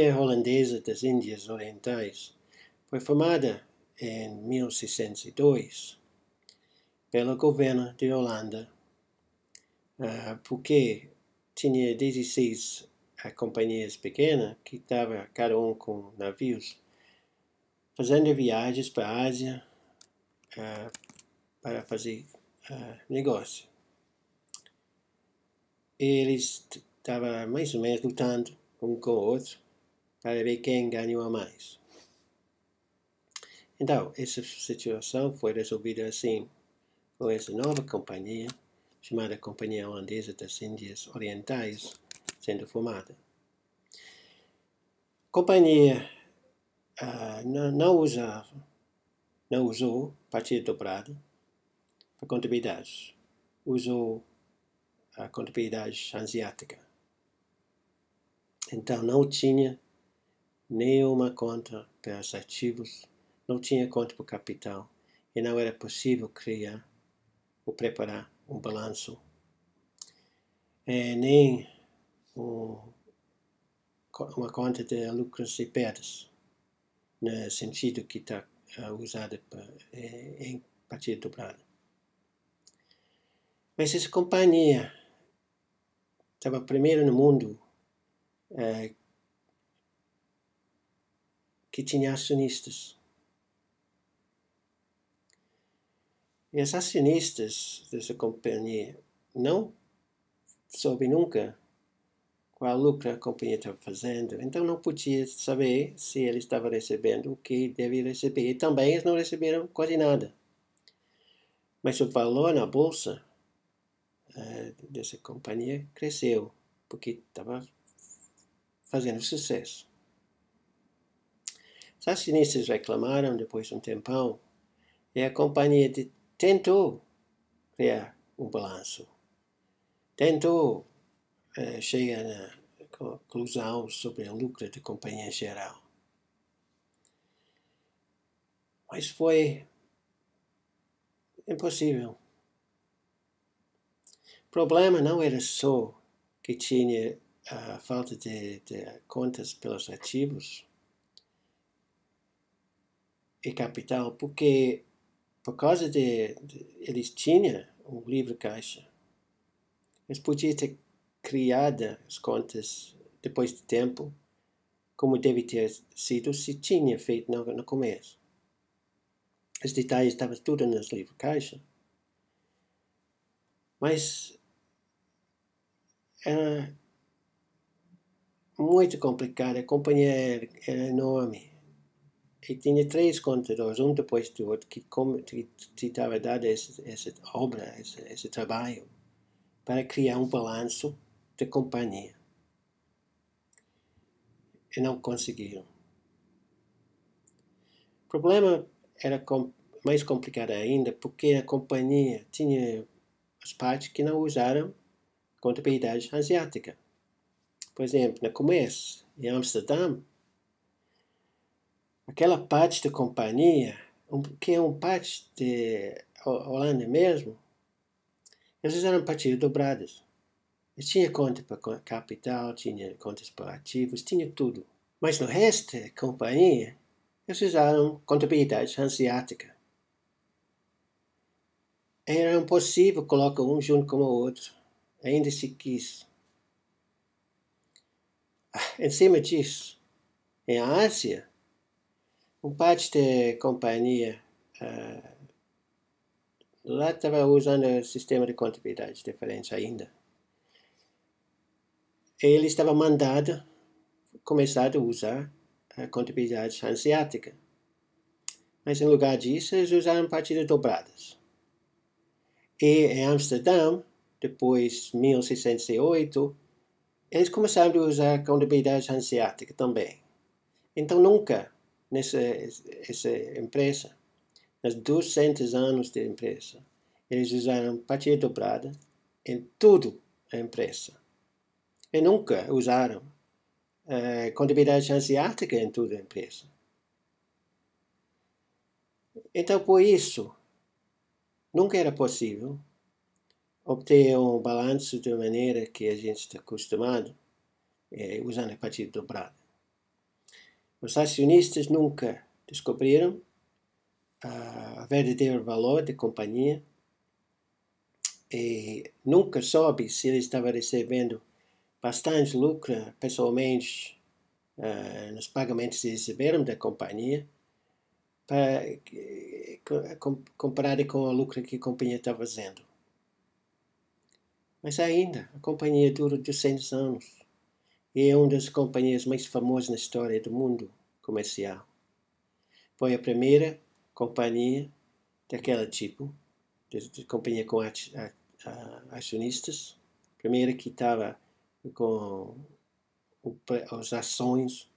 Companhia Holandesa das Índias Orientais foi formada em 1602 pelo governo de Holanda, porque tinha 16 companhias pequenas que estavam cada um com navios fazendo viagens para a Ásia para fazer negócio. Eles estavam mais ou menos lutando um com o outro para ver quem ganhou mais. Então, essa situação foi resolvida assim, com essa nova companhia, chamada Companhia Holandesa das Índias Orientais, sendo formada. A companhia não usou partida dobrada para contabilidade, usou a contabilidade hanseática. Então, não tinha nenhuma conta para os ativos, não tinha conta para o capital, e não era possível criar ou preparar um balanço, nem uma conta de lucros e perdas, no sentido que está usada em partida dobrada. Mas essa companhia estava primeiro no mundo que tinha acionistas. E os acionistas dessa companhia não soube nunca qual lucro a companhia estava fazendo, então não podia saber se eles estavam recebendo o que devia receber. E também eles não receberam quase nada. Mas o valor na bolsa dessa companhia cresceu, porque estava fazendo sucesso. Os acionistas reclamaram depois de um tempão, e a companhia tentou criar um balanço, tentou chegar na conclusão sobre o lucro da companhia em geral. Mas foi impossível. O problema não era só que tinha a falta de contas pelos ativos e capital, porque por causa eles tinham um livre caixa. Eles podiam ter criado as contas depois de tempo, como deve ter sido se tinha feito no começo. Os detalhes estavam tudo nos livros caixa. Mas era muito complicado. A companhia era enorme. E tinha 3 contadores, um depois do outro, que estava dado essa obra, esse trabalho, para criar um balanço da companhia. E não conseguiram. O problema era mais complicado ainda, porque a companhia tinha as partes que não usaram contabilidade hanseática. Por exemplo, no começo, em Amsterdã, aquela parte da companhia, que é uma parte de Holanda mesmo, eles usaram partidas dobradas. Eles tinham conta para capital, tinha contas para ativos, tinha tudo. Mas no resto da companhia, eles usaram contabilidade hanseática. Era impossível colocar um junto com o outro, ainda se quis. Em cima disso, em Ásia, uma parte da companhia lá estava usando um sistema de contabilidade diferente ainda. Ele estava mandado começar a usar a contabilidade hanseática. Mas em lugar disso, eles usaram partidas dobradas. E em Amsterdã, depois de 1608, eles começaram a usar a contabilidade hanseática também. Então nunca, essa empresa, nos 200 anos de empresa, eles usaram partida dobrada em tudo a empresa. E nunca usaram contabilidade hanseática em toda a empresa. Então, por isso, nunca era possível obter um balanço de maneira que a gente está acostumado usando a partida dobrada. Os acionistas nunca descobriram o verdadeiro valor da companhia e nunca soube se ele estava recebendo bastante lucro pessoalmente nos pagamentos que receberam da companhia comparado com o lucro que a companhia está fazendo. Mas ainda, a companhia dura 200 anos e é uma das companhias mais famosas na história do mundo comercial. Foi a primeira companhia daquele tipo, de companhia com acionistas, primeira que estava com as ações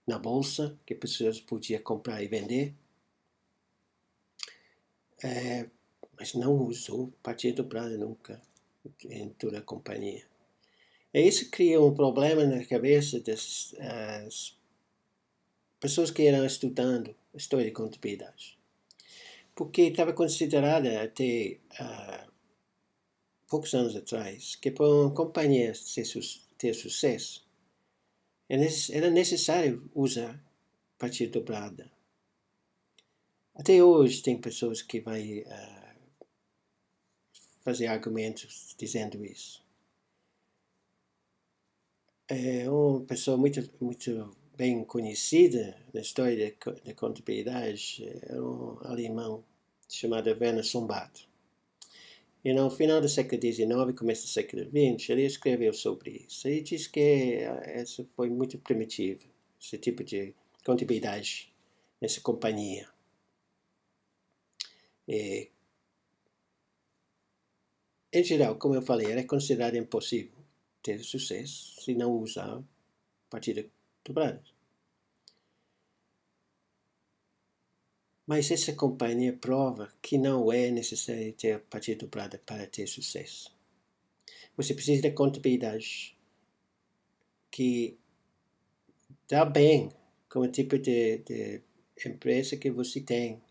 na bolsa, que pessoas podiam comprar e vender, mas não usou Partido Dobrado nunca em toda a companhia. E isso criou um problema na cabeça das pessoas que eram estudando a história de contabilidade. Porque estava considerada até poucos anos atrás que para uma companhia ter sucesso era necessário usar Partido Dobrado. Até hoje tem pessoas que vão fazer argumentos dizendo isso. É uma pessoa muito bem conhecida na história da contabilidade, é um alemão chamado Werner Sombart. E no final do século XIX, começo do século XX, ele escreveu sobre isso. Ele diz que isso foi muito primitivo, esse tipo de contabilidade nessa companhia. E, em geral, como eu falei, era considerado impossível ter sucesso se não usar Partido Dobrado. Mas essa companhia prova que não é necessário ter Partido Dobrado para ter sucesso. Você precisa de contabilidade que dá bem com o tipo de empresa que você tem,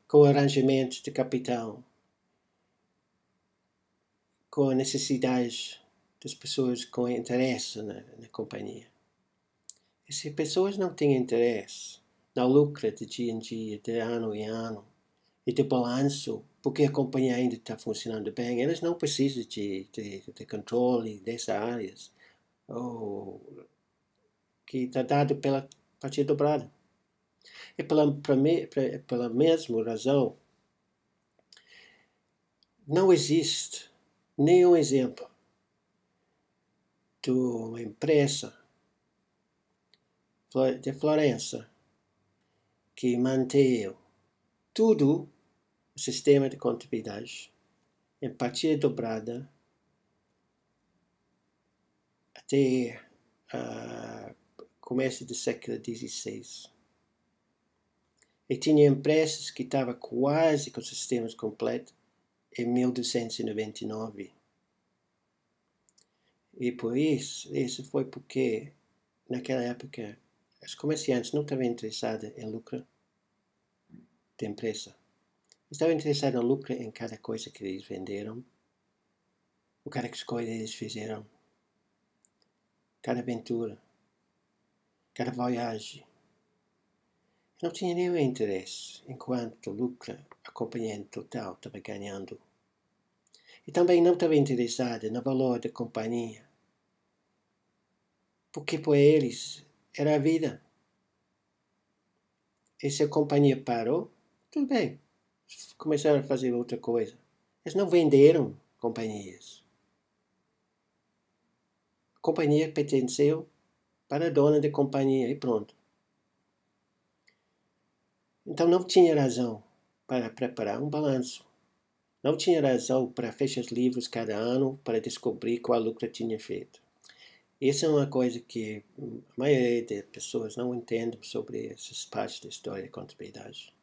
com arranjamentos de capital, com a necessidade das pessoas com interesse na companhia. E se pessoas não têm interesse no lucro de dia em dia, de ano em ano, e de balanço, porque a companhia ainda está funcionando bem, elas não precisam de controle dessas áreas, que está dado pela Partido Dobrado. E pela mesma razão, não existe nenhum exemplo de uma empresa de Florença que manteve tudo o sistema de contabilidade em Partido Dobrado até começo do século XVI. E tinha empresas que estavam quase com sistemas completos em 1299. E por isso foi porque, naquela época, os comerciantes não estavam interessados em lucro da empresa. Estavam interessados em lucro em cada coisa que eles venderam, ou cada escolha eles fizeram, cada aventura, cada viagem. Não tinha nenhum interesse em quanto lucro a companhia total estava ganhando. E também não estava interessado no valor da companhia, porque para eles era a vida. E se a companhia parou, tudo bem, começaram a fazer outra coisa. Eles não venderam companhias. A companhia pertenceu para a dona da companhia e pronto. Então não tinha razão para preparar um balanço. Não tinha razão para fechar os livros cada ano para descobrir qual lucro tinha feito. Isso é uma coisa que a maioria das pessoas não entende sobre essas partes da história da contabilidade.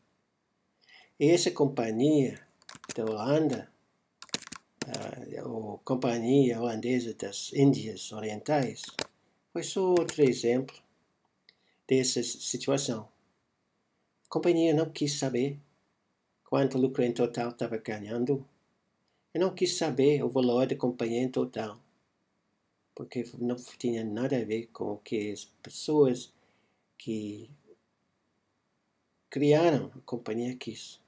E essa companhia da Holanda, a companhia holandesa das Índias Orientais, foi só outro exemplo dessa situação. A companhia não quis saber quanto lucro em total estava ganhando. E não quis saber o valor da companhia em total, porque não tinha nada a ver com o que as pessoas que criaram a Companhia Kiss.